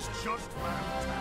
is just fantastic.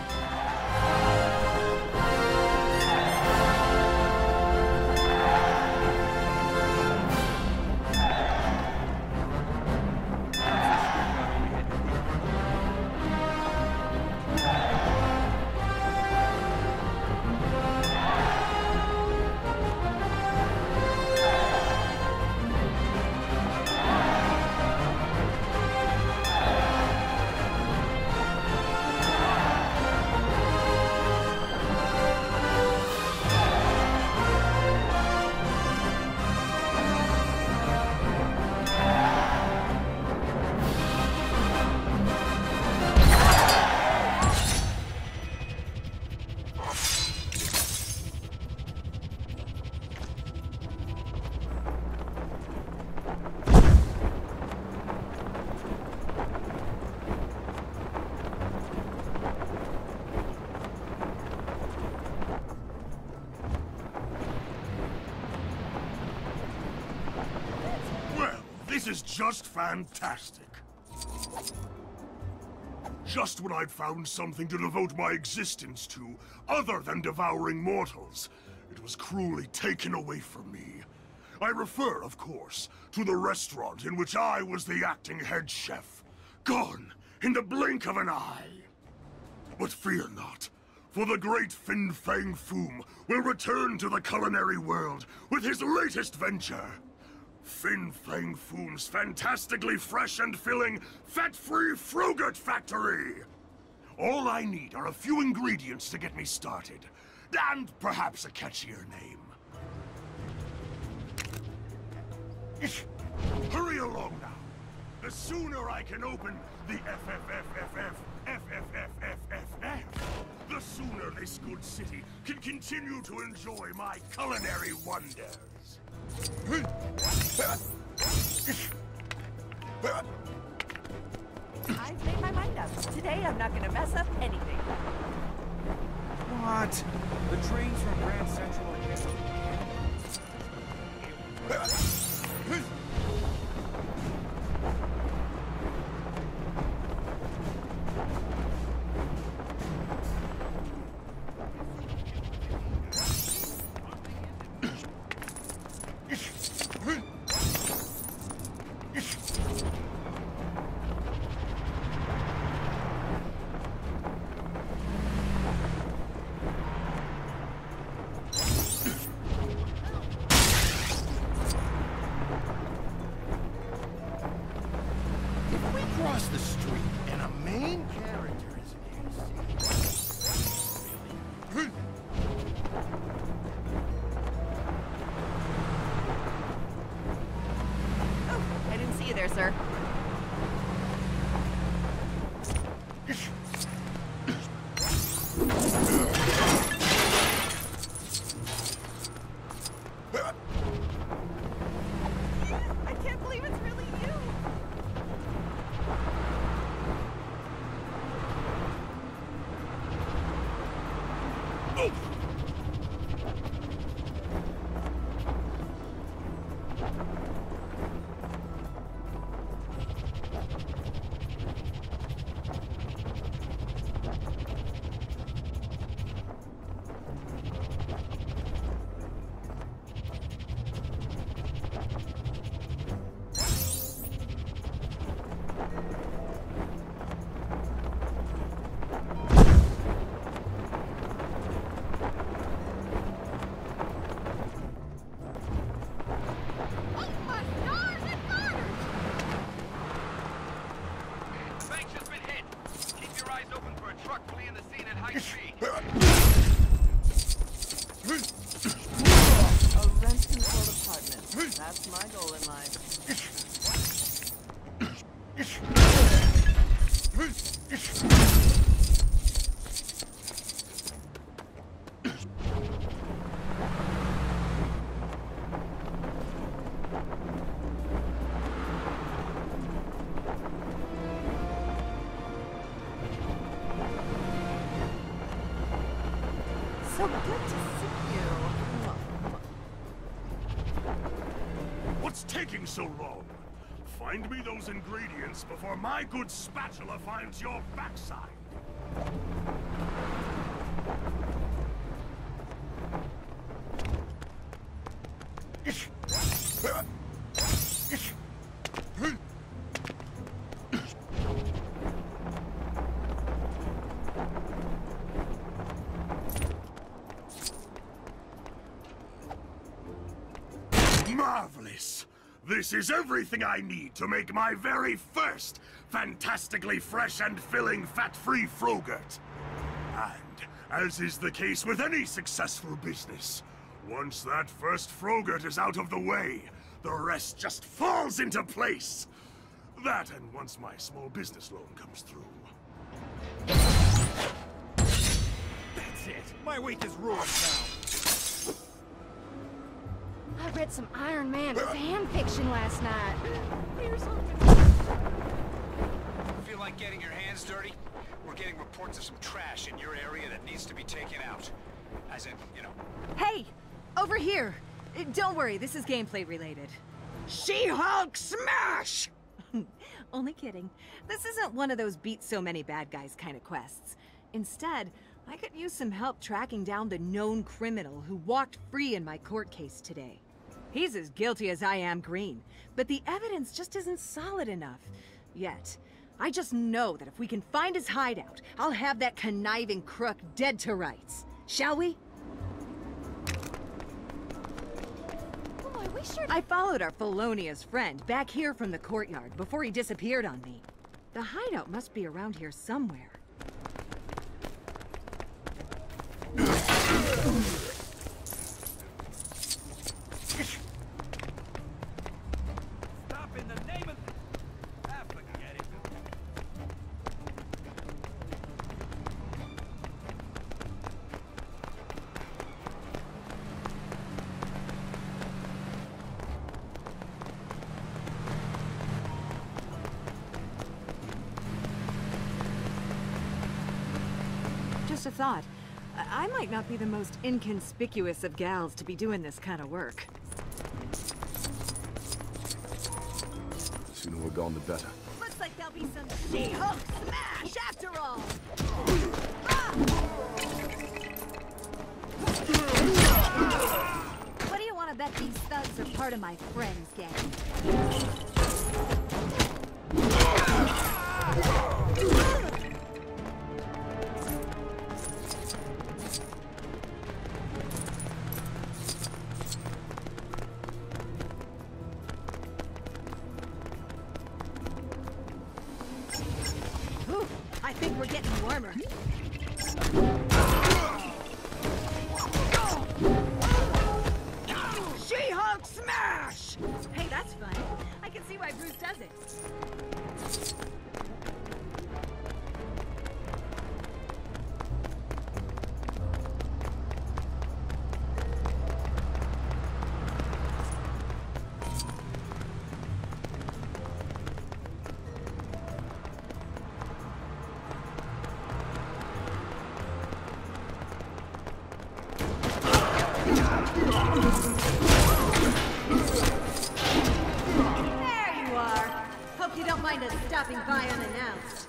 This is just fantastic. Just when I'd found something to devote my existence to, other than devouring mortals, it was cruelly taken away from me. I refer, of course, to the restaurant in which I was the acting head chef. Gone in the blink of an eye. But fear not, for the great Fin Fang Foom will return to the culinary world with his latest venture. Fin Fang Foom's fantastically fresh and filling, fat-free Frogurt Factory! All I need are a few ingredients to get me started, and perhaps a catchier name. Hurry along now. The sooner I can open the FFFFFFFFF, the sooner this good city can continue to enjoy my culinary wonders. I've made my mind up. Today I'm not gonna mess up anything. What? The trains from Grand Central are Across the street, and a main character is here. Oh, I didn't see you there, sir. I can't believe it's really you. A rent-controlled apartment. That's my goal in life. So good to see you. What's taking so long? Find me those ingredients before my good spatula finds your backside. Marvelous! This is everything I need to make my very first fantastically fresh and filling fat-free Frogurt. And, as is the case with any successful business, once that first Frogurt is out of the way, the rest just falls into place. That, and once my small business loan comes through. That's it. My week is ruined now. I read some Iron Man fan fiction last night. Here's something. Feel like getting your hands dirty? We're getting reports of some trash in your area that needs to be taken out. As in, you know. Hey! Over here! Don't worry, this is gameplay related. She-Hulk smash! Only kidding. This isn't one of those beat so many bad guys kind of quests. Instead, I could use some help tracking down the known criminal who walked free in my court case today. He's as guilty as I am green, but the evidence just isn't solid enough. Yet. I just know that if we can find his hideout, I'll have that conniving crook dead to rights. Shall we? Boy, we sure... I followed our felonious friend back here from the courtyard before he disappeared on me. The hideout must be around here somewhere. Stop in the name of... Ah, forget it. Just a thought. I might not be the most inconspicuous of gals to be doing this kind of work. The sooner we're gone, the better. Looks like there'll be some She-Hulk smash after all! What do you want to bet these thugs are part of my friend's gang? I think we're getting warmer. She-Hulk smash! Hey, that's fun. I can see why Bruce does it. There you are. Hope you don't mind us stopping by unannounced.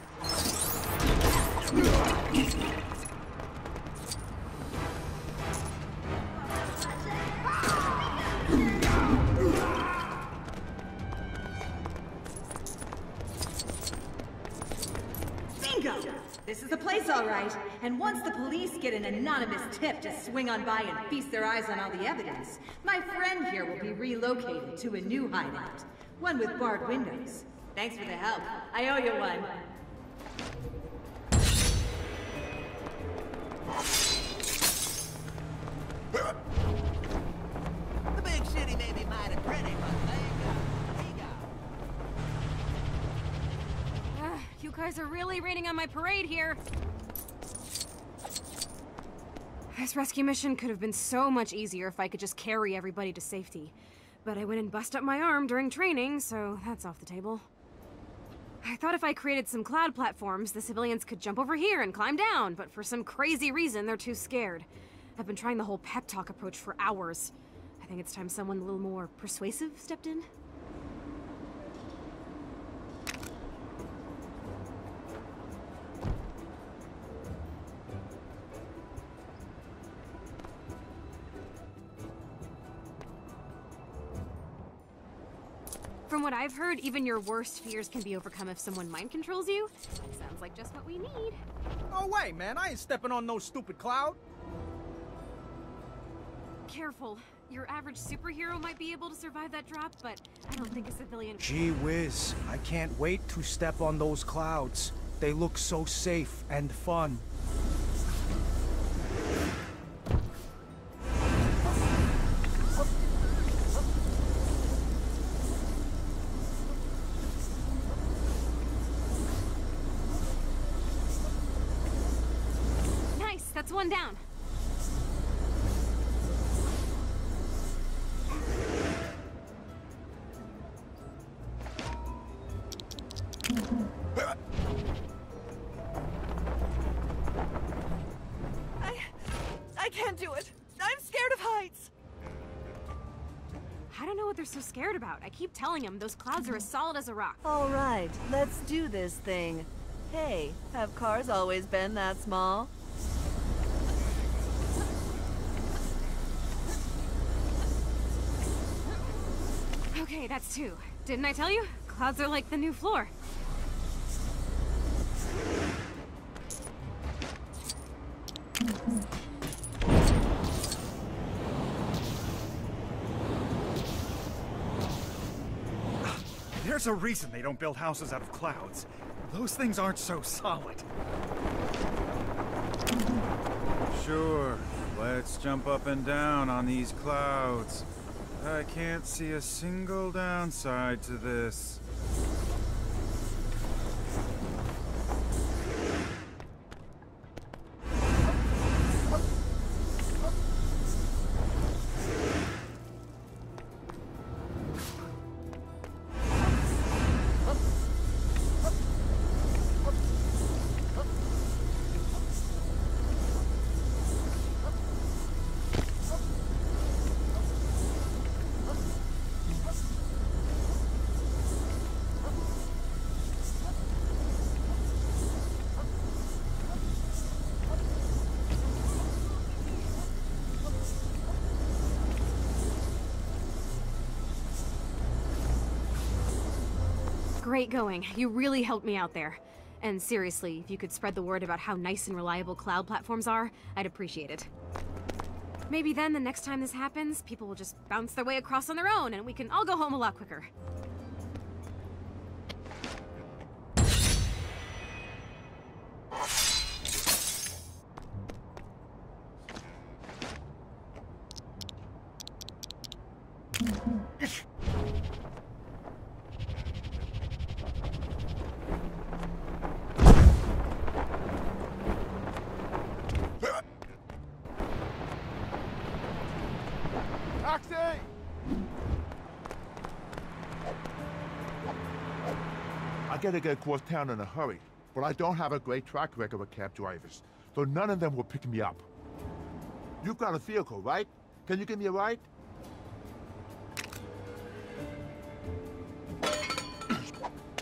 Bingo! This is the place, all right. And once the police get an anonymous tip to swing on by and feast their eyes on all the evidence, my friend here will be relocated to a new hideout. One with barred windows. Thanks for the help. I owe you one. The big city may be mighty pretty, but there you go. You guys are really raining on my parade here. This rescue mission could have been so much easier if I could just carry everybody to safety. But I went and busted up my arm during training, so that's off the table. I thought if I created some cloud platforms, the civilians could jump over here and climb down, but for some crazy reason, they're too scared. I've been trying the whole pep talk approach for hours. I think it's time someone a little more persuasive stepped in. From what I've heard, even your worst fears can be overcome if someone mind controls you. Sounds like just what we need. No way, man. I ain't stepping on no stupid cloud. Careful. Your average superhero might be able to survive that drop, but I don't think a civilian... Gee whiz. I can't wait to step on those clouds. They look so safe and fun. Nice, that's one down. I can't do it. I'm scared of heights. I don't know what they're so scared about. I keep telling them those clouds are as solid as a rock. All right, let's do this thing. Hey, have cars always been that small? Okay, that's two. Didn't I tell you? Clouds are like the new floor. There's a reason they don't build houses out of clouds. Those things aren't so solid. Sure, let's jump up and down on these clouds. I can't see a single downside to this. Great going. You really helped me out there. And seriously, if you could spread the word about how nice and reliable cloud platforms are, I'd appreciate it. Maybe then, the next time this happens, people will just bounce their way across on their own, and we can all go home a lot quicker. Taxi! I gotta get across town in a hurry, but I don't have a great track record with cab drivers, so none of them will pick me up. You've got a vehicle, right? Can you give me a ride?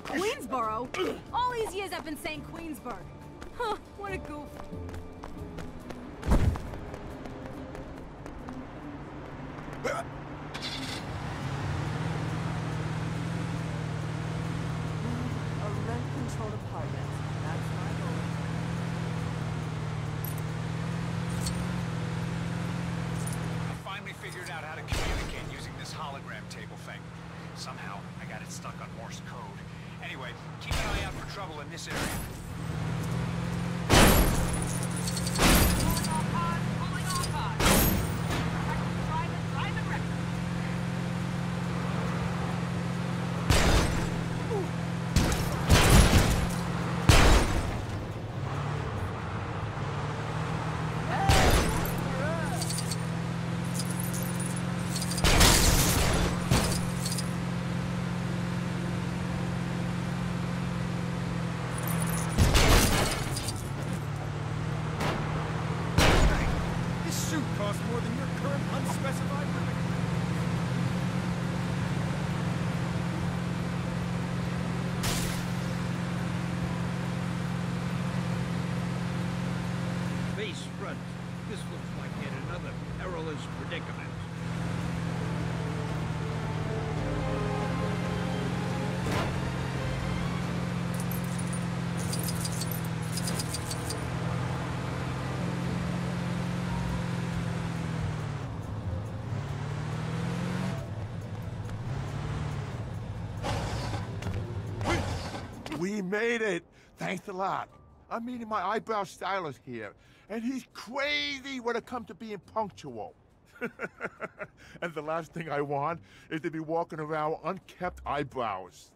Queensboro? All these years I've been saying Queensburg. Huh, what a goof. A rent-controlled apartment. That's my goal. I finally figured out how to communicate using this hologram table thing. Somehow, I got it stuck on Morse code. Anyway, keep an eye out for trouble in this area. Pulling off on! Driving record. This suit costs more than your current unspecified limit. Face front. This looks like yet another perilous predicament. we made it. Thanks a lot. I'm meeting my eyebrow stylist here, and he's crazy when it comes to being punctual. And the last thing I want is to be walking around with unkept eyebrows.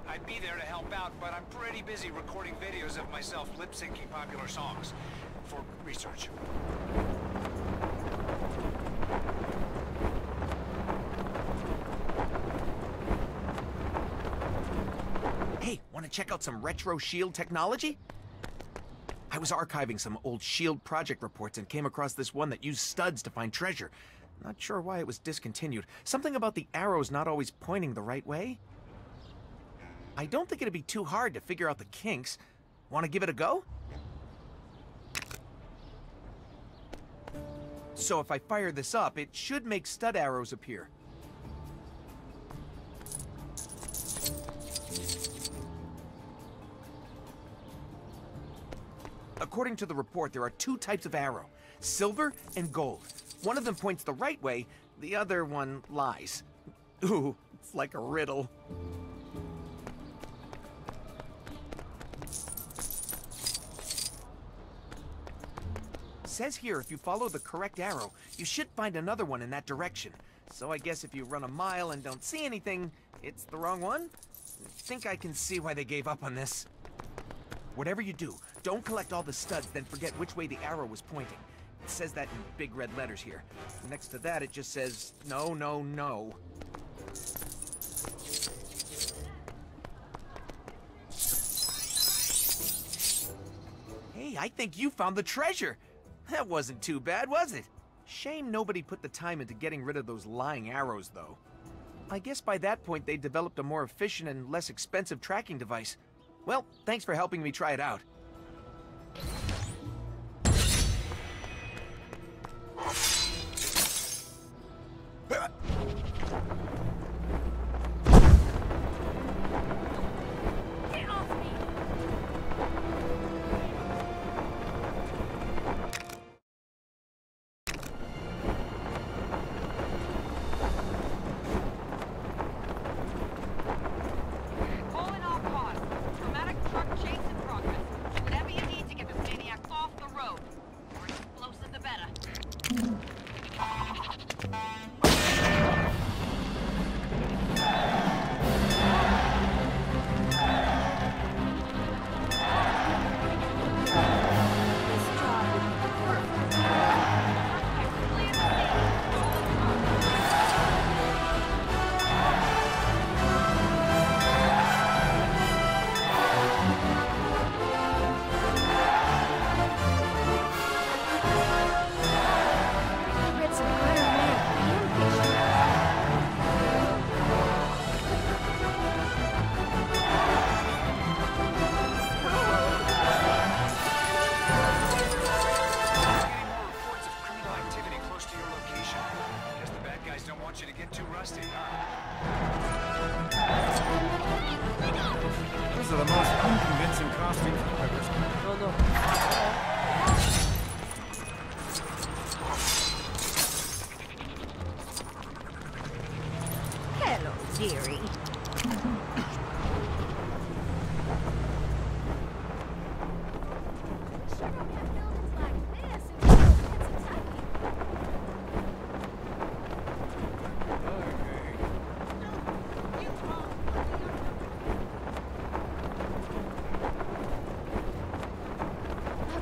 I'd be there to help out, but I'm pretty busy recording videos of myself lip-syncing popular songs for research. Hey, want to check out some retro SHIELD technology? I was archiving some old SHIELD project reports and came across this one that used studs to find treasure. Not sure why it was discontinued. Something about the arrows not always pointing the right way? I don't think it'd be too hard to figure out the kinks. Want to give it a go? So if I fire this up, it should make stud arrows appear. According to the report, there are two types of arrow, silver and gold. One of them points the right way, the other one lies. Ooh, it's like a riddle. Says here if you follow the correct arrow, you should find another one in that direction. So I guess if you run a mile and don't see anything, it's the wrong one? I think I can see why they gave up on this. Whatever you do, don't collect all the studs, then forget which way the arrow was pointing. It says that in big red letters here. Next to that, it just says, no, no, no. Hey, I think you found the treasure. That wasn't too bad, was it? Shame nobody put the time into getting rid of those lying arrows, though. I guess by that point they developed a more efficient and less expensive tracking device. Well, thanks for helping me try it out. I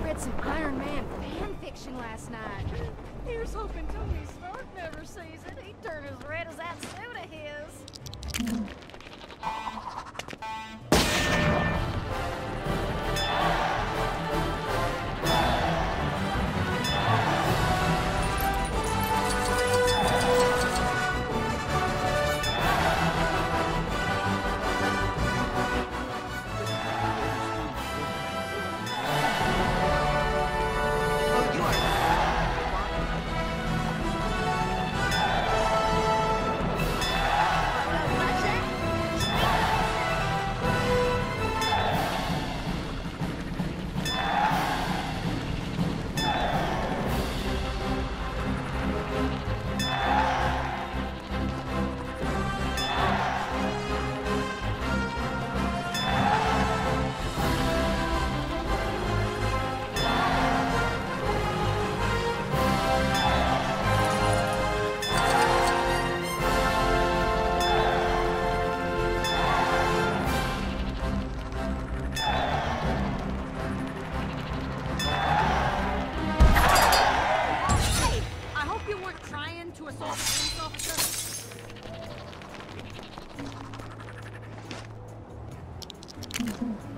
read some Iron Man fan fiction last night. Here's hoping Tony Stark never sees it. He'd turn as red as that suit of his.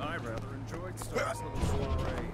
I rather enjoyed Stark's little soiree.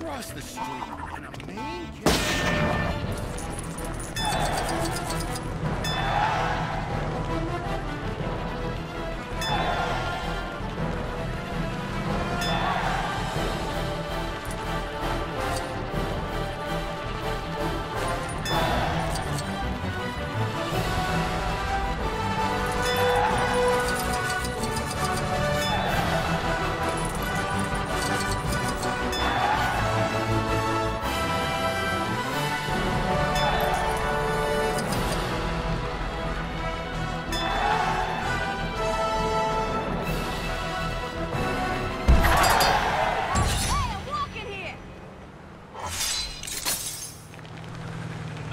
Across the street in a main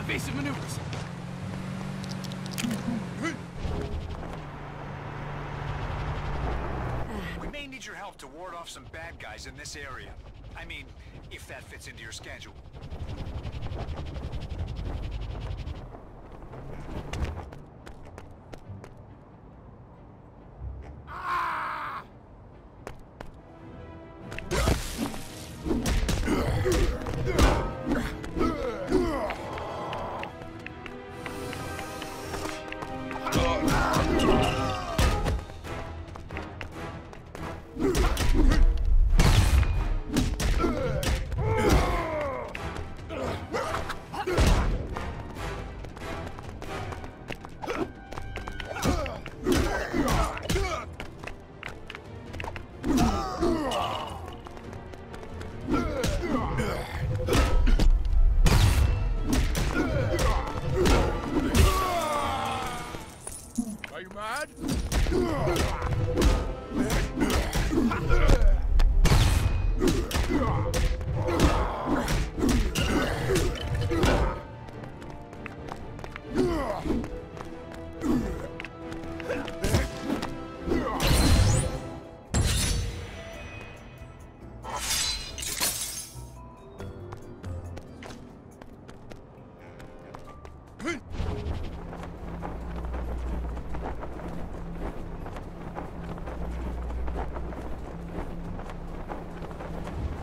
evasive maneuvers. We may need your help to ward off some bad guys in this area. I mean, if that fits into your schedule.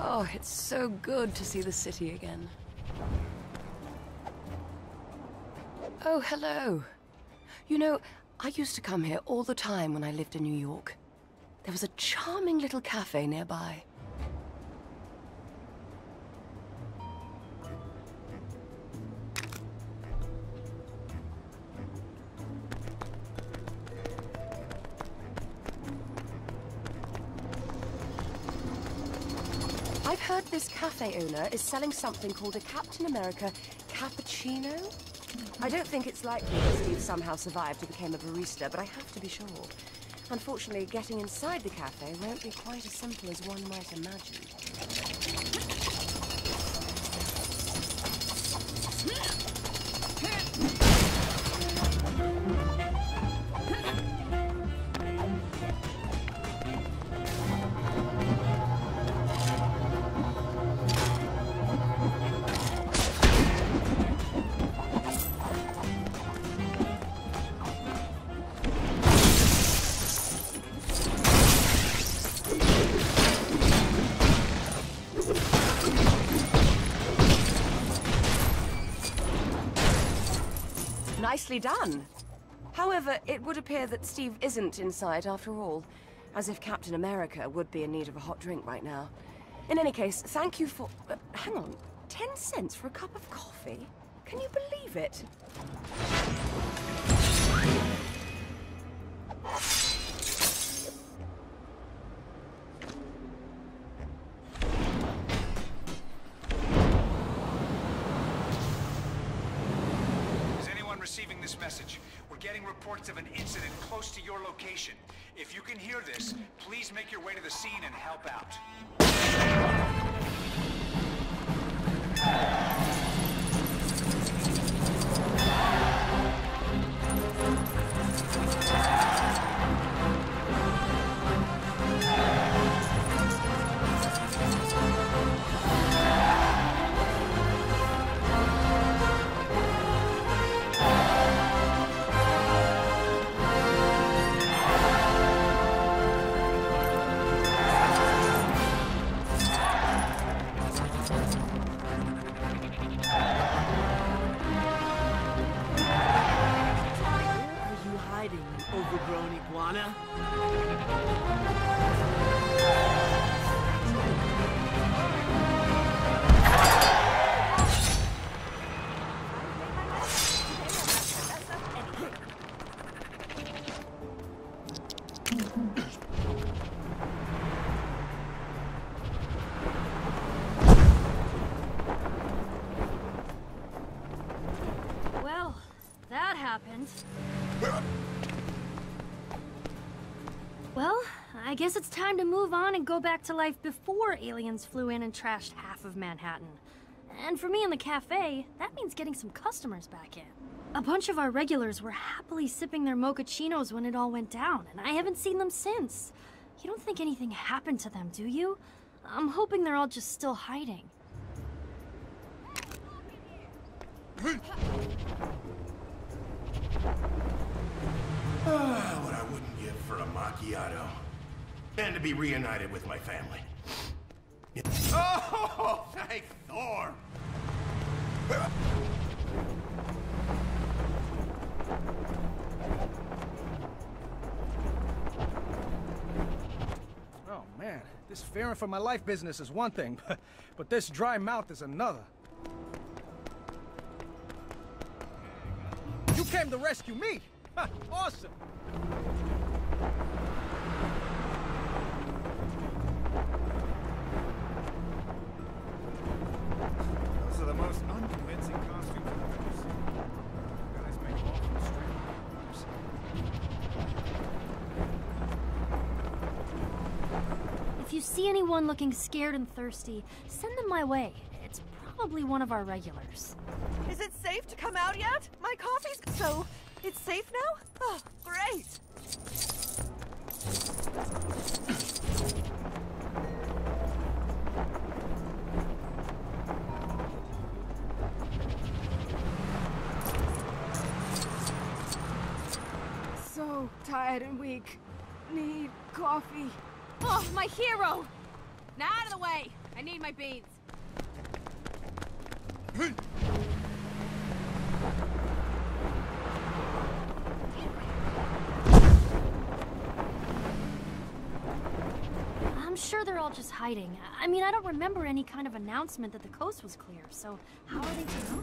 Oh, it's so good to see the city again. Oh, hello. You know, I used to come here all the time when I lived in New York. There was a charming little cafe nearby. I've heard this cafe owner is selling something called a Captain America cappuccino. I don't think it's likely that Steve somehow survived and became a barista, but I have to be sure. Unfortunately, getting inside the cafe won't be quite as simple as one might imagine. Nicely done. However, it would appear that Steve isn't inside after all, as if Captain America would be in need of a hot drink right now. In any case, thank you for... hang on. 10 cents for a cup of coffee? Can you believe it? Receiving this message. We're getting reports of an incident close to your location. If you can hear this, please make your way to the scene and help out. Overgrown iguana? Well, that happened. Well, I guess it's time to move on and go back to life before aliens flew in and trashed half of Manhattan. And for me in the cafe, that means getting some customers back in. A bunch of our regulars were happily sipping their mochachinos when it all went down, and I haven't seen them since. You don't think anything happened to them, do you? I'm hoping they're all just still hiding. What I wouldn't give for a macchiato. And to be reunited with my family. Oh, thank Thor! Oh man, this fearing for my life business is one thing, but this dry mouth is another. You came to rescue me! Ha, awesome! Those are the most unconvincing costumes I've ever seen. You guys make awful strange see anyone looking scared and thirsty, send them my way. It's probably one of our regulars. Is it safe to come out yet? My coffee's... So, it's safe now? Oh, great! So tired and weak. Need coffee. Oh, my hero! Now out of the way! I need my beans. I'm sure they're all just hiding. I mean, I don't remember any kind of announcement that the coast was clear, so how are they to know?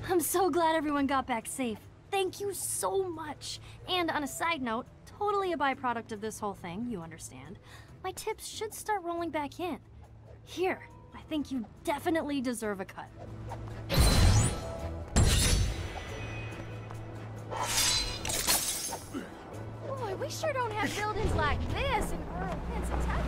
I'm so glad everyone got back safe. Thank you so much. And on a side note, totally a byproduct of this whole thing, you understand. My tips should start rolling back in. Here, I think you definitely deserve a cut. Boy, we sure don't have buildings like this in rural Pennsylvania.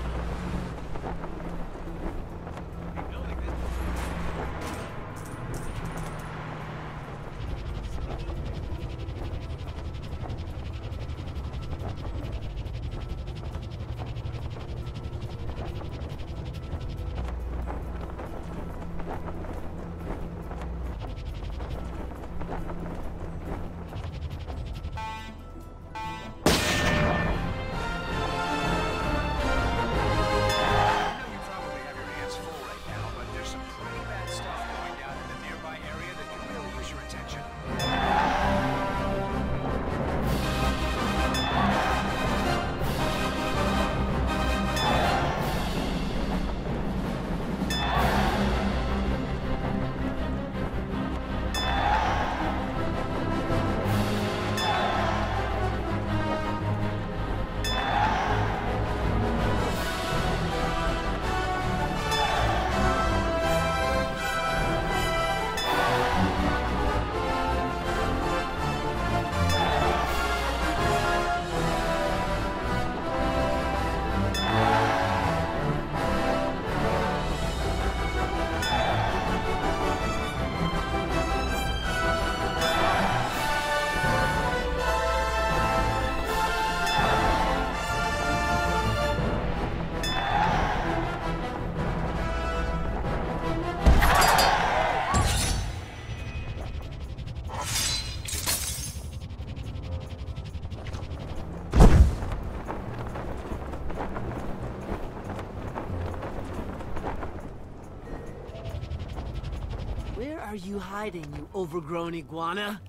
Where are you hiding, you overgrown iguana?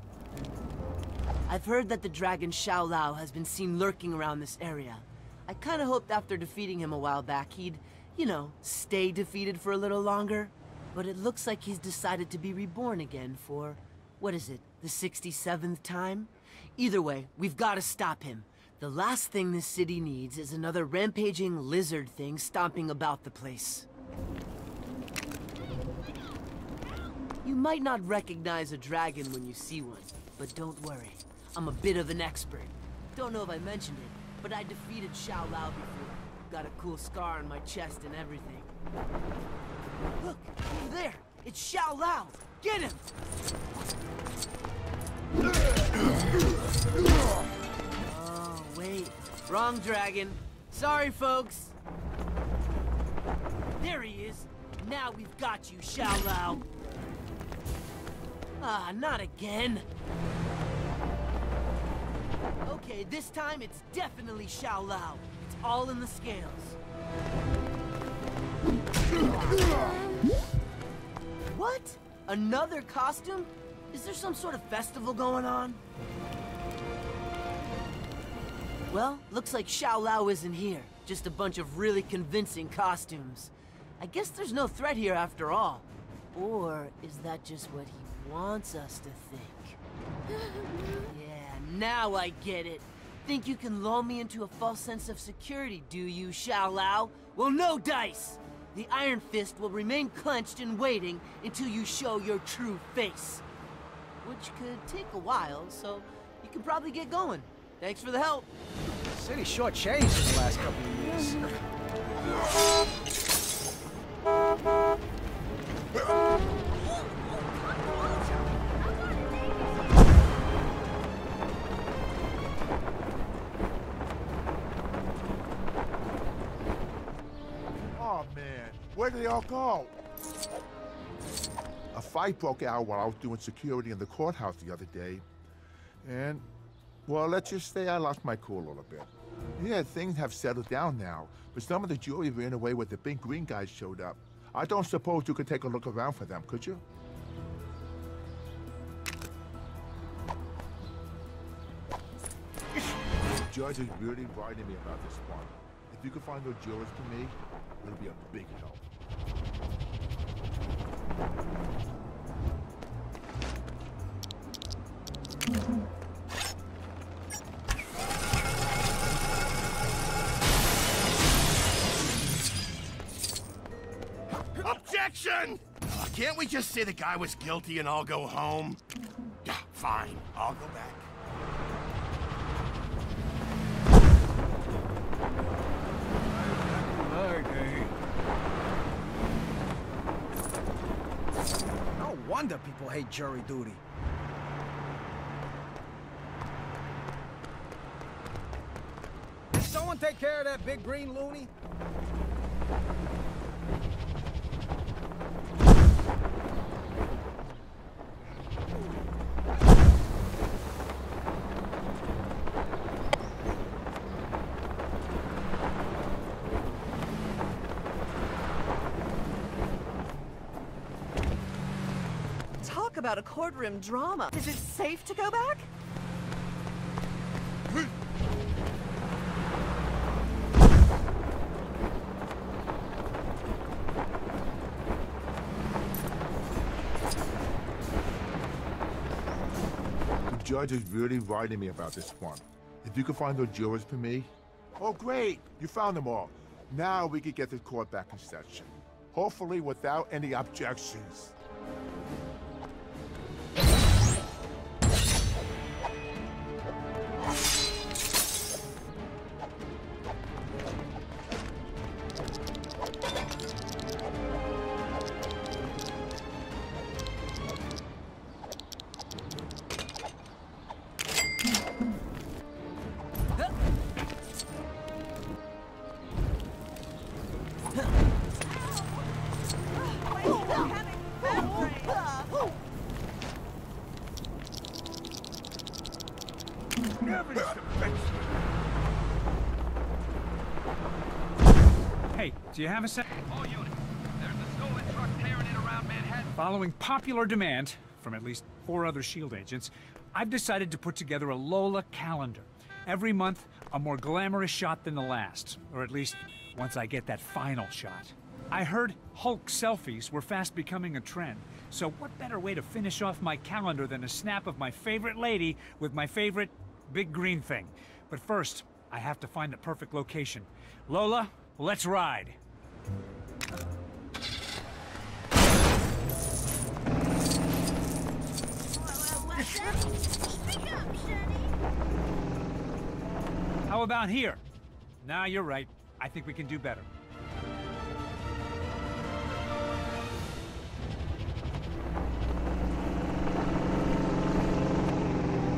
I've heard that the dragon Xiao Lao has been seen lurking around this area. I kinda hoped after defeating him a while back he'd, you know, stay defeated for a little longer. But it looks like he's decided to be reborn again for, what is it, the 67th time? Either way, we've gotta stop him. The last thing this city needs is another rampaging lizard thing stomping about the place. You might not recognize a dragon when you see one, but don't worry. I'm a bit of an expert. Don't know if I mentioned it, but I defeated Xiao Lao before. Got a cool scar on my chest and everything. Look, over there! It's Xiao Lao! Get him! Oh, wait. Wrong dragon. Sorry, folks. There he is. Now we've got you, Xiao Lao. Ah, not again. Okay, this time it's definitely Xiao Lao. It's all in the scales. What? Another costume? Is there some sort of festival going on? Well, looks like Xiao Lao isn't here. Just a bunch of really convincing costumes. I guess there's no threat here after all. Or is that just what he wants us to think? Yeah, now I get it. Think you can lull me into a false sense of security, do you, Xiao Lao? Well, no dice! The Iron Fist will remain clenched and waiting until you show your true face. which could take a while, so you can probably get going. Thanks for the help. City sure changed in the last couple of years. Oh, man. Where did they all go? A fight broke out while I was doing security in the courthouse the other day. And, well, let's just say I lost my cool a little bit. Yeah, things have settled down now, but some of the jury ran away when the big green guys showed up. I don't suppose you could take a look around for them, could you? The judge is really writing me about this one. If you could find those jurors for me, it'll be a big help. Objection! Can't we just say the guy was guilty and all go home? Yeah, fine. I'll go back. No wonder people hate jury duty. Did someone take care of that big green loony? Talk about a courtroom drama. Is it safe to go back? The judge is really writing me about this one. If you could find those jurors for me. Oh, great! You found them all. Now we can get the court back in session. Hopefully without any objections. Hey, do you have a sec? All units, there's a stolen truck tearing it around Manhattan. Following popular demand from at least 4 other SHIELD agents, I've decided to put together a Lola calendar. Every month, a more glamorous shot than the last. Or at least, once I get that final shot. I heard Hulk selfies were fast becoming a trend. So what better way to finish off my calendar than a snap of my favorite lady with my favorite big green thing. But first, I have to find the perfect location. Lola, let's ride. How about here? Nah, you're right. I think we can do better.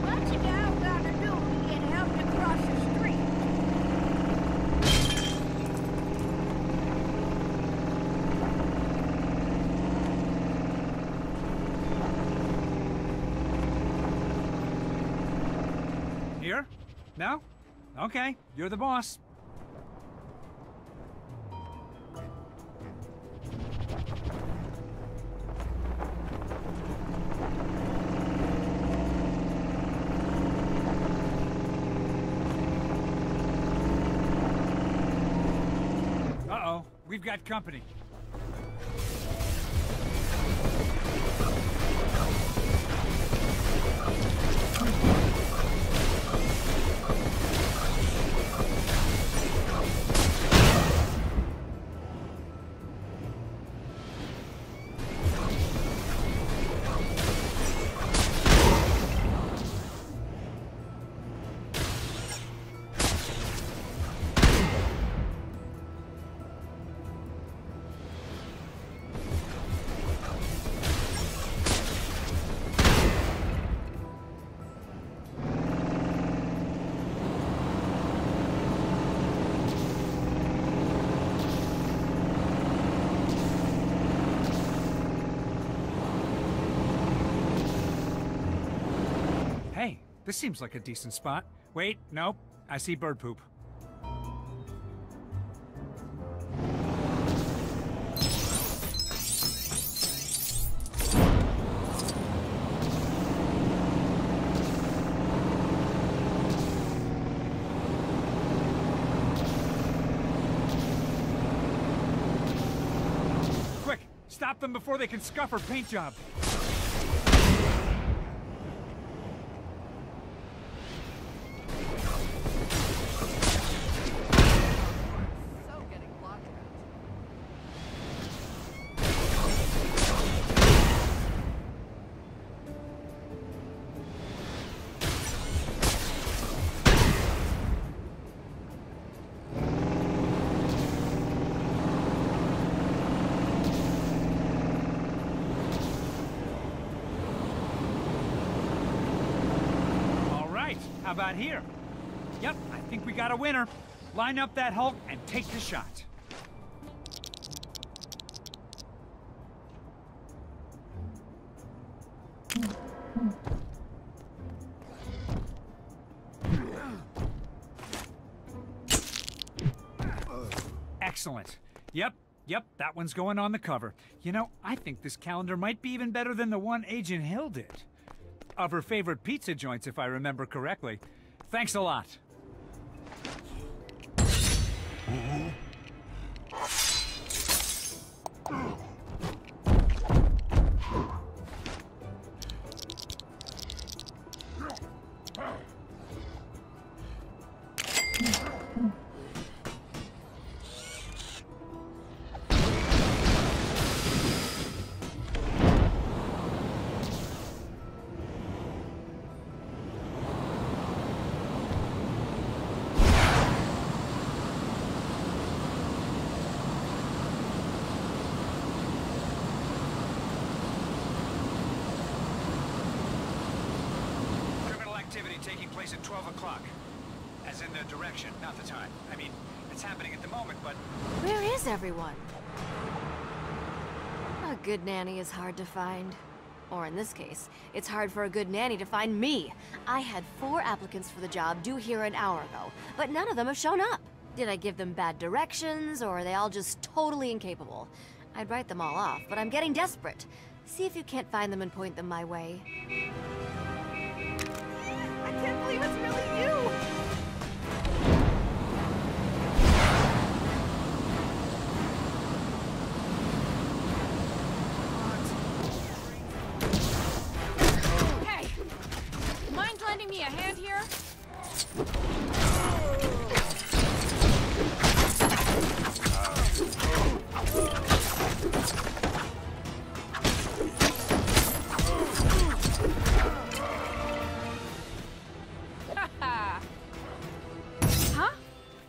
What's a guy gotta do to get help to cross the street? Here? No? Okay, you're the boss. Uh-oh, we've got company. This seems like a decent spot. Wait, nope. I see bird poop. Quick! Stop them before they can scuff our paint job. How about here? Yep, I think we got a winner. Line up that Hulk and take the shot. Excellent. Yep, that one's going on the cover. You know, I think this calendar might be even better than the one Agent Hill did. Of her favorite pizza joints, if I remember correctly. Thanks a lot. Taking place at 12 o'clock. As in the direction, not the time. I mean, it's happening at the moment, but... Where is everyone? A good nanny is hard to find. Or in this case, it's hard for a good nanny to find me. I had 4 applicants for the job due here an hour ago, but none of them have shown up. Did I give them bad directions, or are they all just totally incapable? I'd write them all off, but I'm getting desperate. See if you can't find them and point them my way. I can't believe it's really you! Hey! Mind lending me a hand here?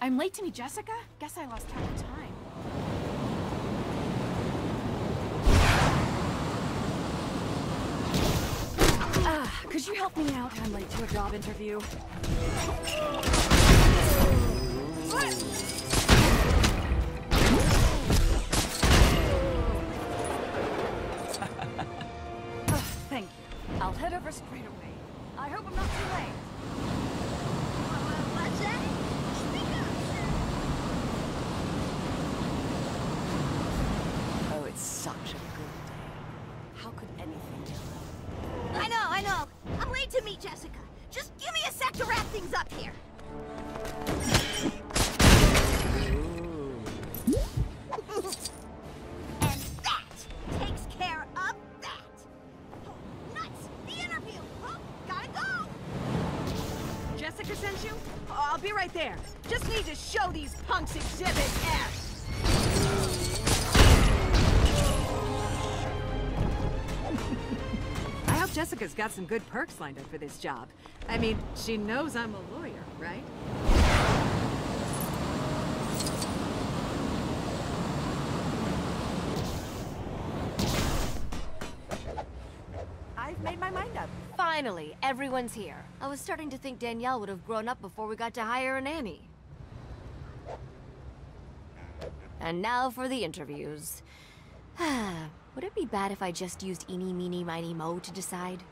I'm late to meet Jessica? Guess I lost track of time. Could you help me out? I'm late to a job interview. Thank you. I'll head over straight away. I hope I'm not too late. What's that? Oh, it's such a good day. How could anything go wrong? I know. I'm late to meet Jessica. Just give me a sec to wrap things up here. And that takes care of that. Oh, nuts! The interview. Oh, gotta go. Jessica sent you? Oh, I'll be right there. Just need to show these punks Exhibit F. I hope Jessica's got some good perks lined up for this job. I mean, she knows I'm a lawyer, right? I've made my mind up. Finally, everyone's here. I was starting to think Danielle would have grown up before we got to hire a nanny. And now for the interviews. Would it be bad if I just used eeny, meeny, miny, mo to decide?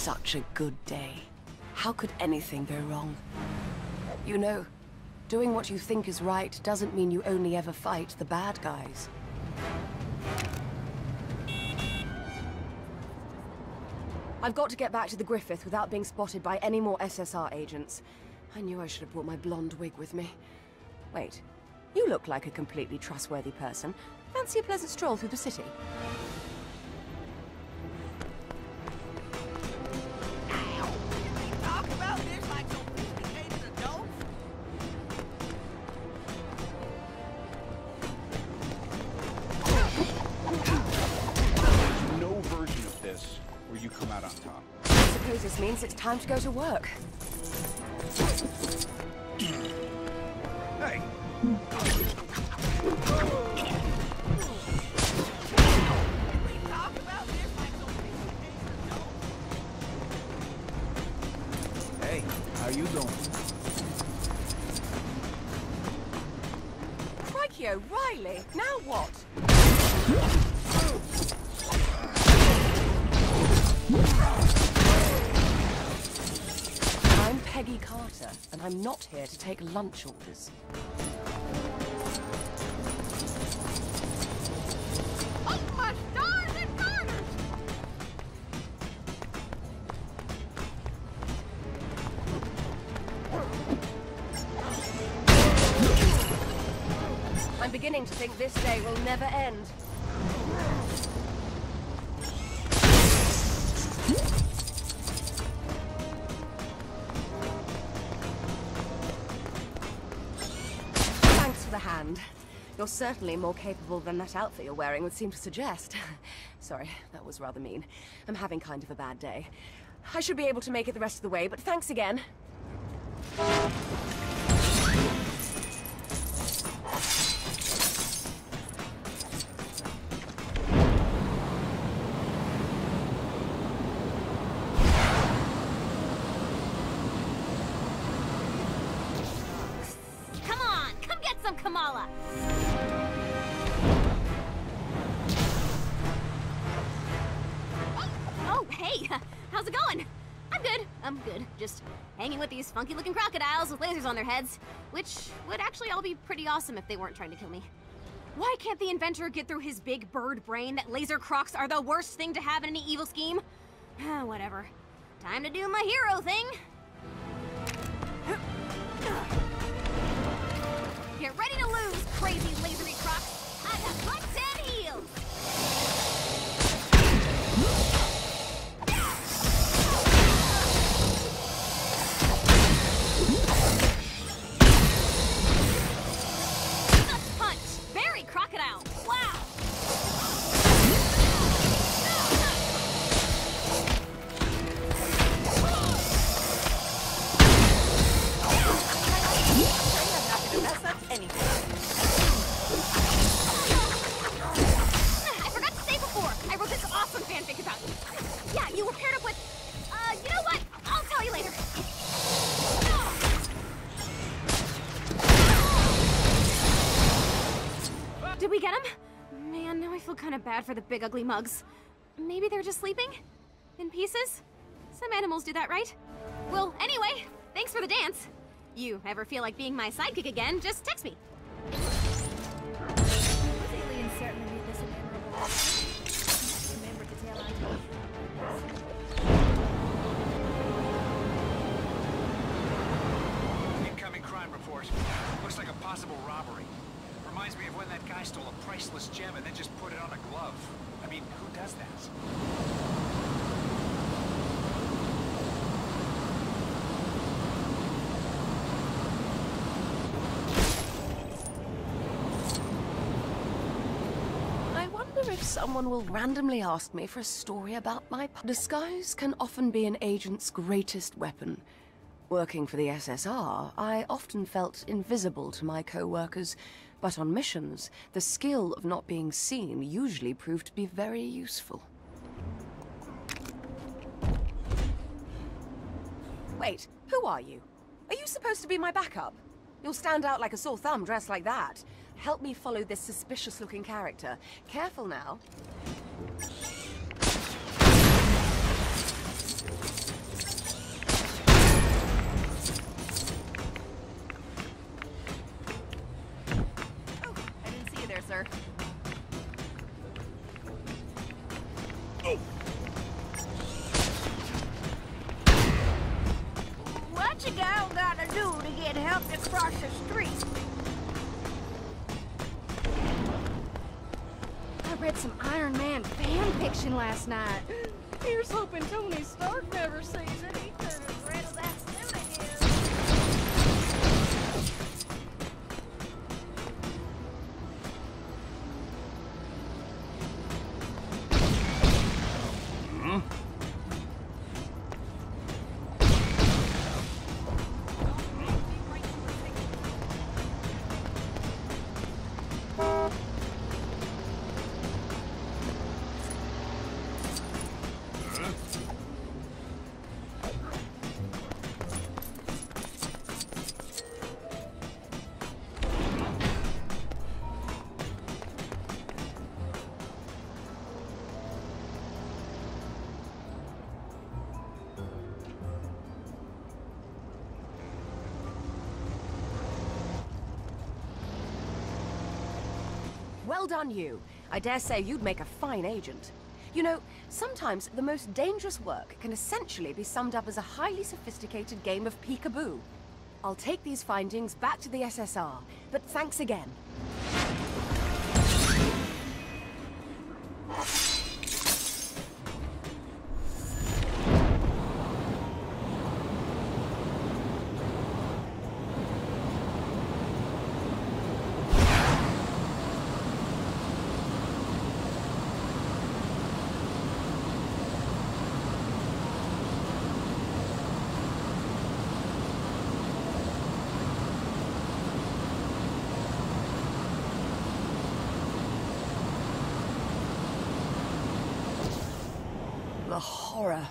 such a good day. How could anything go wrong? You know, doing what you think is right doesn't mean you only ever fight the bad guys. I've got to get back to the Griffith without being spotted by any more SSR agents. I knew I should have brought my blonde wig with me. Wait, you look like a completely trustworthy person. Fancy a pleasant stroll through the city? Talk about this like sophisticated adults? No version of this where you come out on top. I suppose this means it's time to go to work. Hey! Hey, how you doing? Crikey O'Reilly, now what? I'm Peggy Carter, and I'm not here to take lunch orders. Oh my stars and garters! I'm beginning to think this day will never end. Thanks for the hand. You're certainly more capable than that outfit you're wearing would seem to suggest. Sorry, that was rather mean. I'm having kind of a bad day. I should be able to make it the rest of the way, but thanks again. Come on, come get some Kamala! Oh, hey! How's it going? I'm good. Just hanging with these funky-looking crocodiles with lasers on their heads, which would actually all be pretty awesome if they weren't trying to kill me. Why can't the inventor get through his big bird brain that laser crocs are the worst thing to have in any evil scheme? Whatever. Time to do my hero thing! Get ready to lose, crazy lasery crocs! I got butts and heels! Punch! Very crocodile! Wow! I forgot to say before, I wrote this awesome fanfic about you. Yeah, you were paired up with... you know what? I'll tell you later. Did we get him? Man, now I feel kind of bad for the big ugly mugs. Maybe they're just sleeping? In pieces? Some animals do that, right? Well, anyway, thanks for the dance. You ever feel like being my sidekick again, just text me. Those aliens certainly made this a memorable episode. Remember to tell Auntie. Incoming crime report. Looks like a possible robbery. Reminds me of when that guy stole a priceless gem and then just put it on a glove. I mean, who does that? I wonder if someone will randomly ask me for a story about my... Disguise can often be an agent's greatest weapon. Working for the SSR, I often felt invisible to my co-workers, but on missions, the skill of not being seen usually proved to be very useful. Wait, who are you? Are you supposed to be my backup? You'll stand out like a sore thumb dressed like that. Help me follow this suspicious-looking character. Careful now. sir. Oh! What's a gal gotta do to get help to cross the street? I read some Iron Man fan fiction last night. Here's hoping Tony Stark never sees it. He could have read that suit of his. Well done, you. I dare say you'd make a fine agent. You know, sometimes the most dangerous work can essentially be summed up as a highly sophisticated game of peekaboo. I'll take these findings back to the SSR, but thanks again. The horror.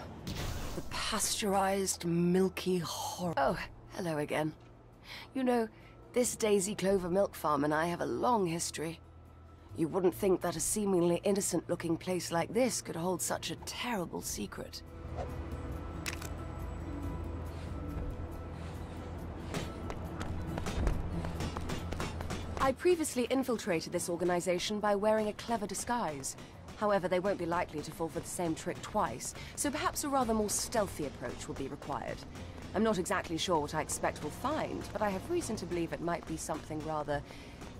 The pasteurized, milky horror. Oh, hello again. You know, this Daisy Clover milk farm and I have a long history. You wouldn't think that a seemingly innocent-looking place like this could hold such a terrible secret. I previously infiltrated this organization by wearing a clever disguise. However, they won't be likely to fall for the same trick twice, so perhaps a rather more stealthy approach will be required. I'm not exactly sure what I expect we'll find, but I have reason to believe it might be something rather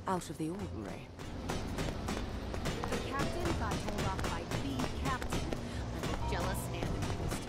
out of the ordinary. The captain got told off by the captain. I'm jealous and amused.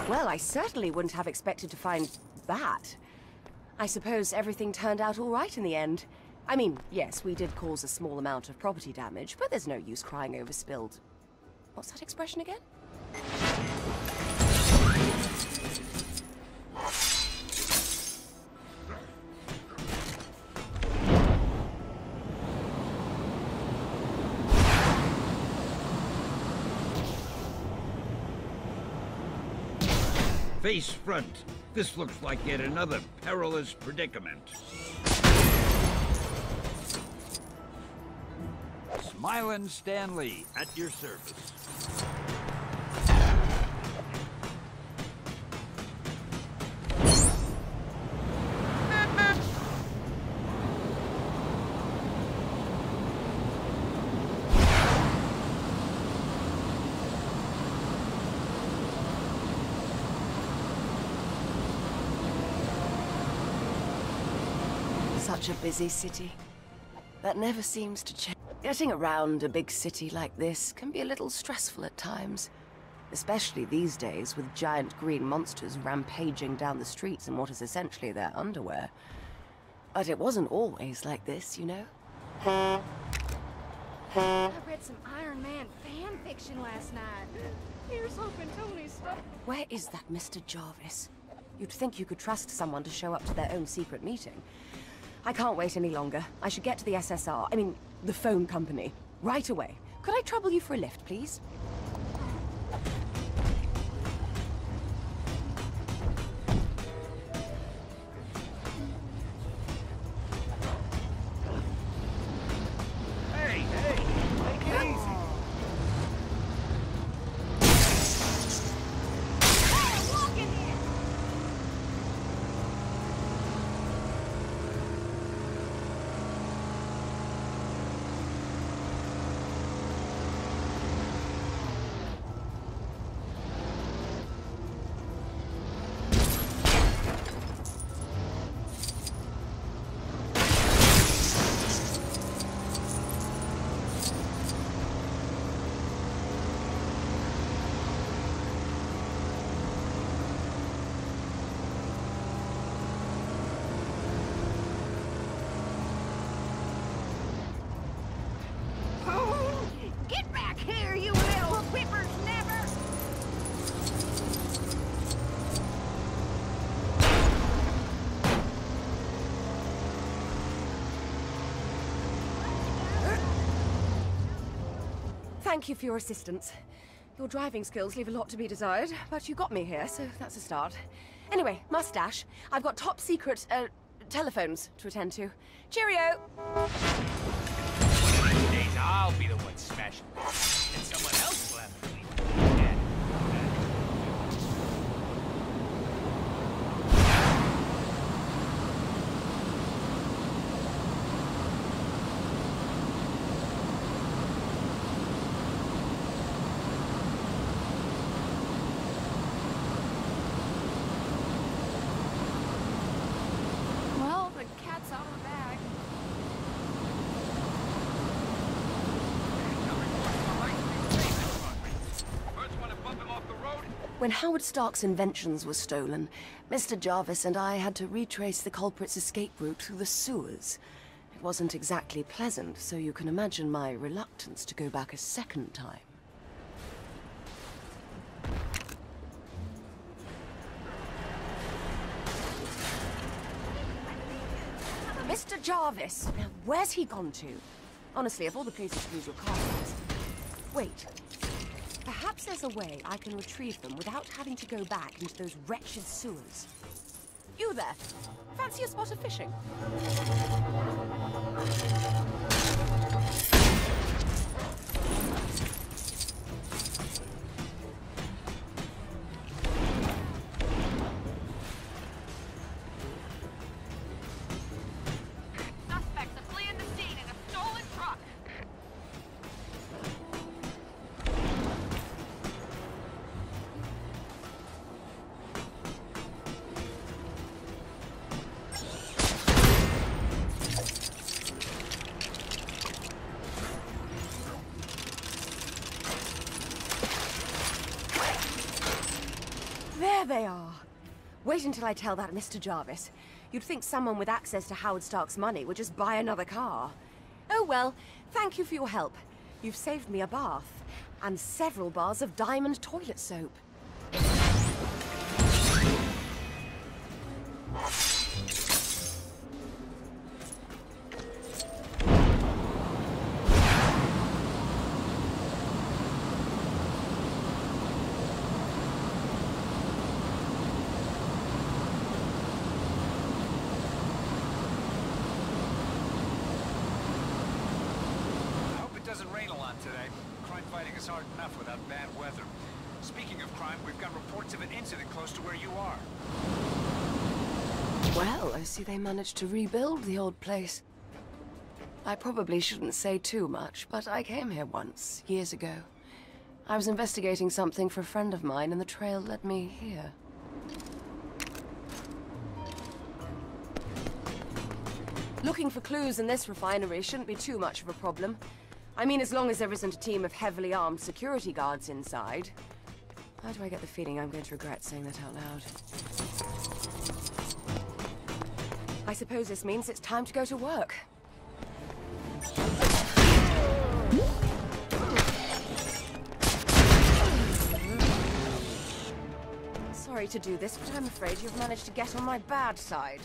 Well, I certainly wouldn't have expected to find that. I suppose everything turned out all right in the end. I mean, yes, we did cause a small amount of property damage, but there's no use crying over spilled... What's that expression again? Face front. This looks like yet another perilous predicament. Mylan Stanley, at your service. Such a busy city. That never seems to change. Getting around a big city like this can be a little stressful at times. Especially these days with giant green monsters rampaging down the streets in what is essentially their underwear. But it wasn't always like this, you know? I read some Iron Man fan fiction last night. Here's hoping Tony's stuff. Where is that Mr. Jarvis? You'd think you could trust someone to show up to their own secret meeting. I can't wait any longer. I should get to the SSR, I mean, the phone company, right away. Could I trouble you for a lift, please? Hey, take it easy. Get back here, you little whippersnapper! Thank you for your assistance. Your driving skills leave a lot to be desired, but you got me here, so that's a start. Anyway, mustache. I've got top secret, telephones to attend to. Cheerio! Days I'll be the one smashing this, and someone else will have to clean it. Well, the cat's out of the bag. When Howard Stark's inventions were stolen, Mr. Jarvis and I had to retrace the culprit's escape route through the sewers. It wasn't exactly pleasant, so you can imagine my reluctance to go back a second time. Mr. Jarvis! Now, where's he gone to? Honestly, of all the places to lose your car keys... Wait. Perhaps there's a way I can retrieve them without having to go back into those wretched sewers. You there! Fancy a spot of fishing? Suspects are fleeing the scene in a stolen truck. There they are. Wait until I tell that Mr. Jarvis. You'd think someone with access to Howard Stark's money would just buy another car. Oh well, thank you for your help. You've saved me a bath, and several bars of diamond toilet soap. doesn't rain a lot today. Crime fighting is hard enough without bad weather. Speaking of crime, we've got reports of an incident close to where you are. Well, I see they managed to rebuild the old place. I probably shouldn't say too much, but I came here once, years ago. I was investigating something for a friend of mine, and the trail led me here. Looking for clues in this refinery shouldn't be too much of a problem. I mean, as long as there isn't a team of heavily armed security guards inside. Why do I get the feeling I'm going to regret saying that out loud? I suppose this means it's time to go to work. Sorry to do this, but I'm afraid you've managed to get on my bad side.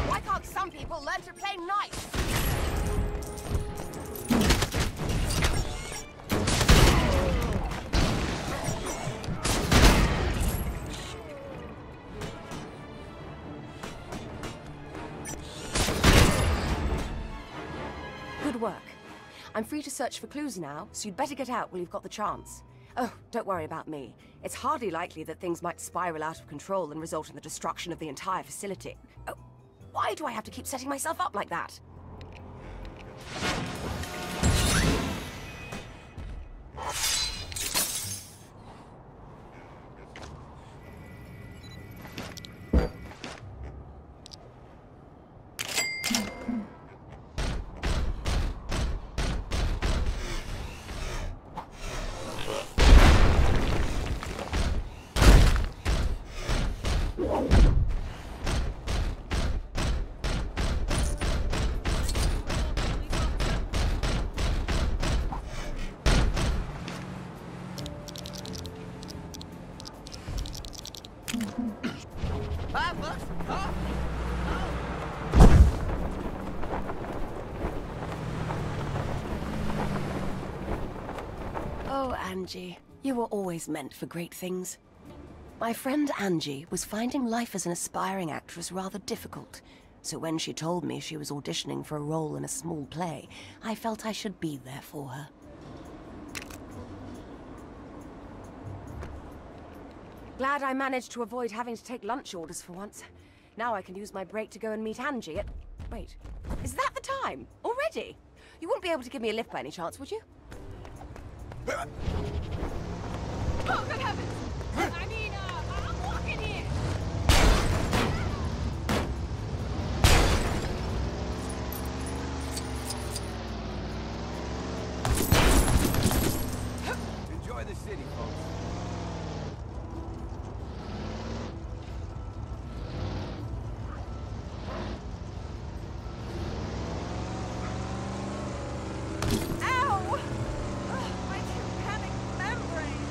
Why can't some people learn to play nice? Work. I'm free to search for clues now, so you'd better get out while you've got the chance. Oh, don't worry about me. It's hardly likely that things might spiral out of control and result in the destruction of the entire facility. Oh, why do I have to keep setting myself up like that? Oh, Angie, you were always meant for great things. My friend Angie was finding life as an aspiring actress rather difficult, so when she told me she was auditioning for a role in a small play, I felt I should be there for her. Glad I managed to avoid having to take lunch orders for once. Now I can use my break to go and meet Angie at... Wait, is that the time? Already? You wouldn't be able to give me a lift by any chance, would you? Oh, good heavens! I mean, I'm walking in! Enjoy the city, folks. Ow! Ugh, my tympanic membrane!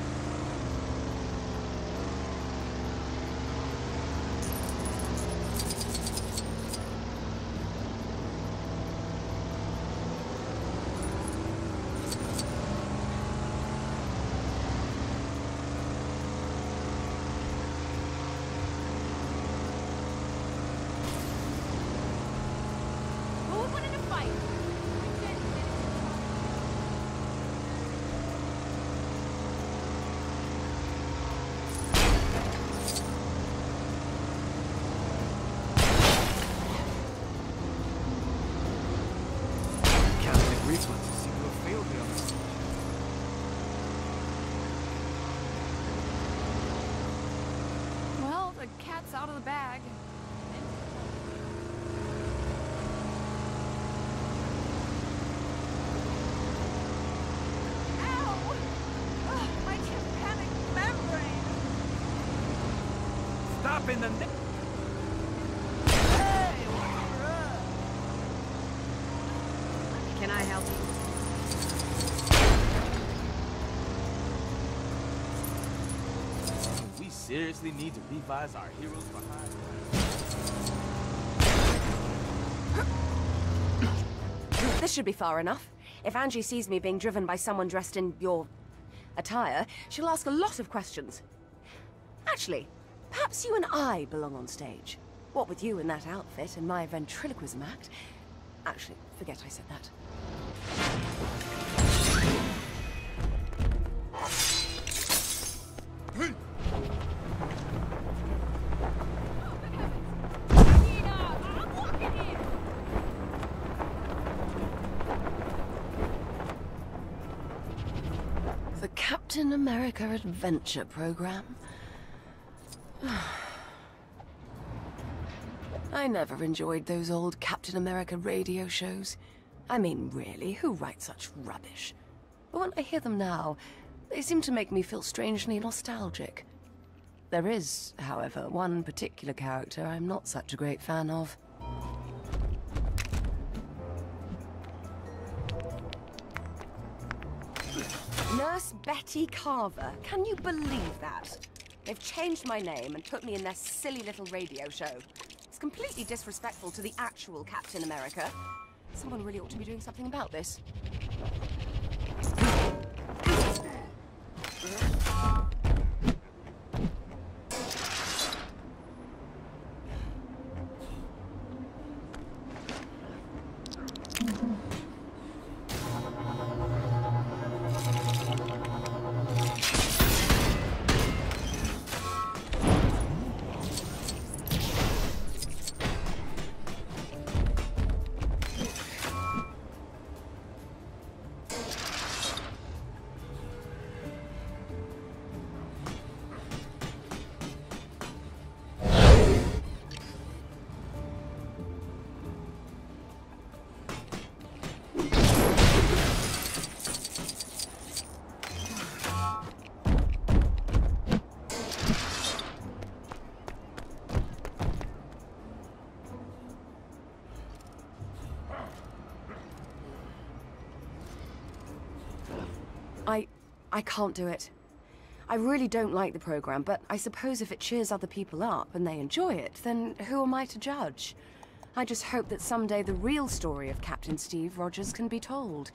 Who wanted to fight? Catholic reflexes seem to have failed me on this. Well, the cat's out of the bag. Ow! Ugh, my tympanic membrane! Stop in the... Can I help you? We seriously need to revise our heroes behind. This should be far enough. If Angie sees me being driven by someone dressed in your attire, she'll ask a lot of questions. Actually, perhaps you and I belong on stage. What with you in that outfit and my ventriloquism act. Actually, forget I said that. The Captain America Adventure Program. I never enjoyed those old Captain America radio shows. I mean, really, who writes such rubbish? But when I hear them now, they seem to make me feel strangely nostalgic. There is, however, one particular character I'm not such a great fan of. Nurse Betty Carver. Can you believe that? They've changed my name and put me in their silly little radio show. It's completely disrespectful to the actual Captain America. Someone really ought to be doing something about this. I can't do it. I really don't like the program, but I suppose if it cheers other people up and they enjoy it, then who am I to judge? I just hope that someday the real story of Captain Steve Rogers can be told.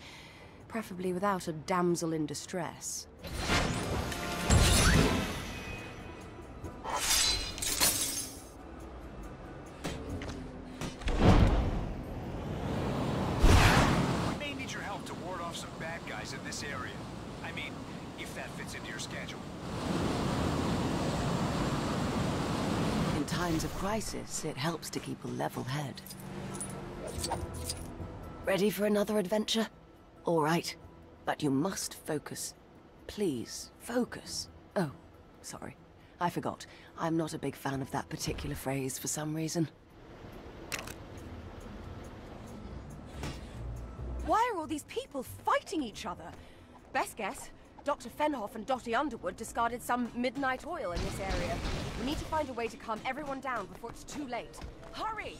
Preferably without a damsel in distress. We may need your help to ward off some bad guys in this area. I mean, if that fits into your schedule. In times of crisis, it helps to keep a level head. Ready for another adventure? All right, but you must focus. Please, focus. Oh, sorry. I forgot. I'm not a big fan of that particular phrase for some reason. Why are all these people fighting each other? Best guess, Dr. Fenhoff and Dottie Underwood discarded some midnight oil in this area. We need to find a way to calm everyone down before it's too late. Hurry!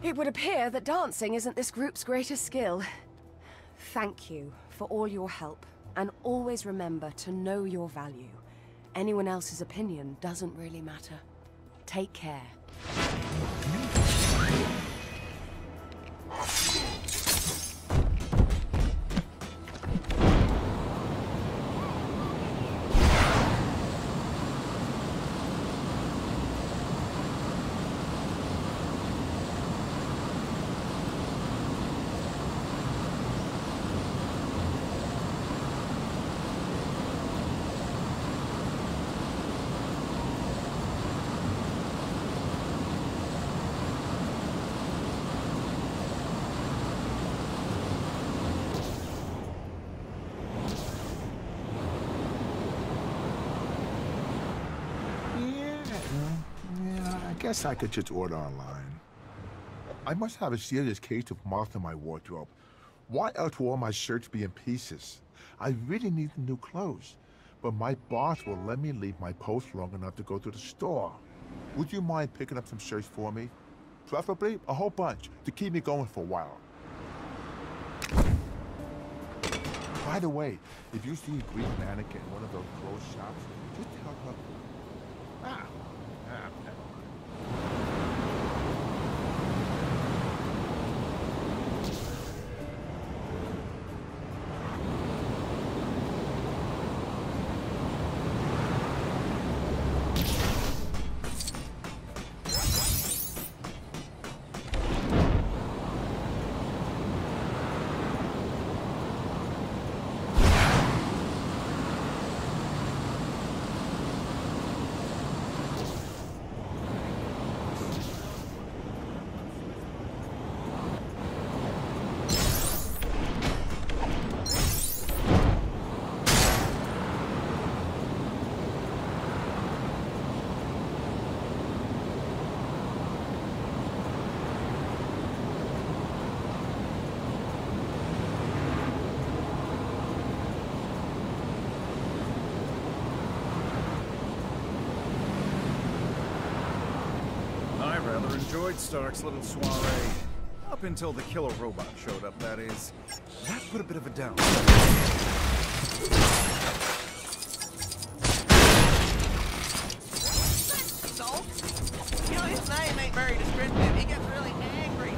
It would appear that dancing isn't this group's greatest skill. Thank you for all your help, and always remember to know your value. Anyone else's opinion doesn't really matter. Take care. guess I could just order online. I must have a serious case of moth in my wardrobe. Why else will all my shirts be in pieces? I really need new clothes, but my boss will let me leave my post long enough to go to the store. Would you mind picking up some shirts for me? Preferably a whole bunch, to keep me going for a while. By the way, if you see a Greek mannequin in one of those clothes shops, just tell her... never mind. Enjoyed Stark's little soiree. Up until the killer robot showed up, that is. That put a bit of a down. Salt? You know, his name ain't very descriptive. He gets really angry.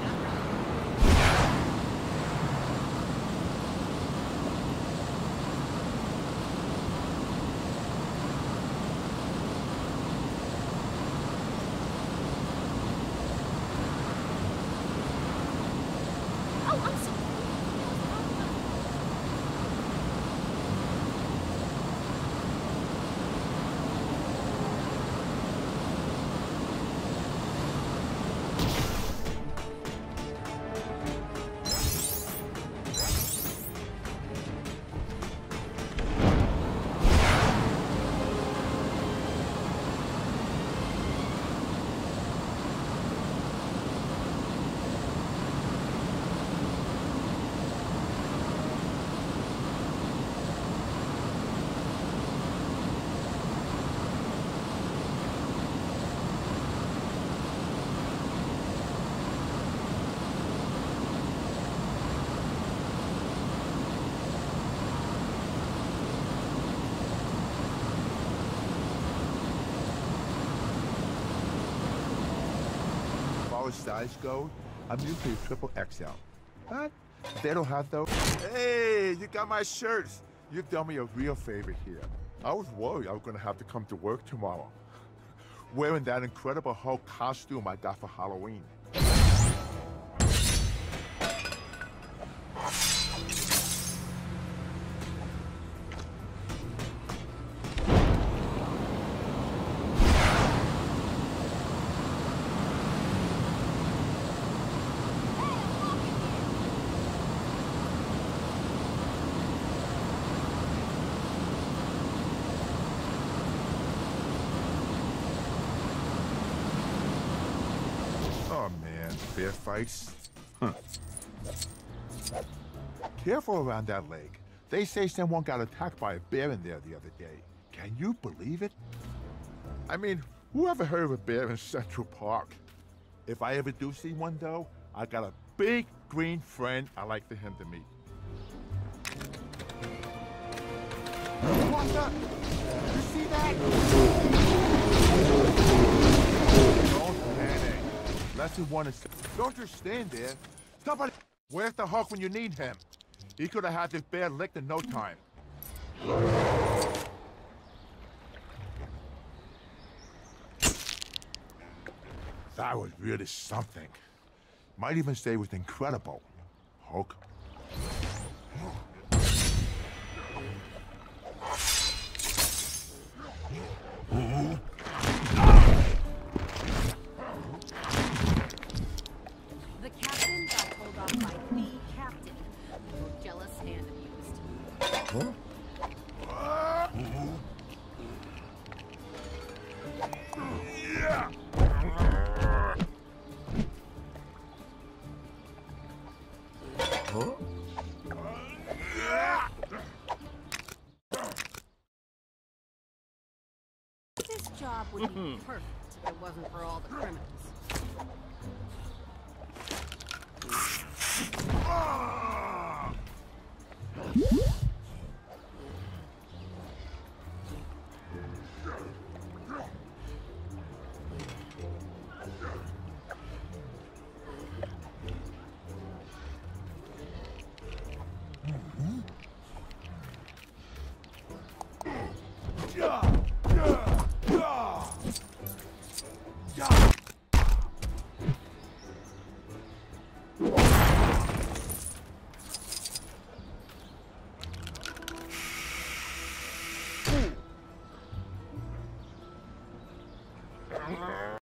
As size go, I'm usually triple XL. But if they don't have those. Hey, you got my shirts. You've done me a real favor here. I was worried I was gonna have to come to work tomorrow, wearing that incredible Hulk costume I got for Halloween. Bear fights? Huh. Careful around that lake. They say someone got attacked by a bear in there the other day. Can you believe it? I mean, who ever heard of a bear in Central Park? If I ever do see one, though, I got a big green friend I'd like for him to meet. What's that? You see that? Don't panic. Lesson 1 is... Don't just stand there. Somebody... Where's the Hulk when you need him? He could have had this bear licked in no time. That was really something. Might even say it was incredible. Hulk. The captain got told off by the captain. Jealous and amused. Huh? Yeah. job would be perfect if it wasn't for all the criminals.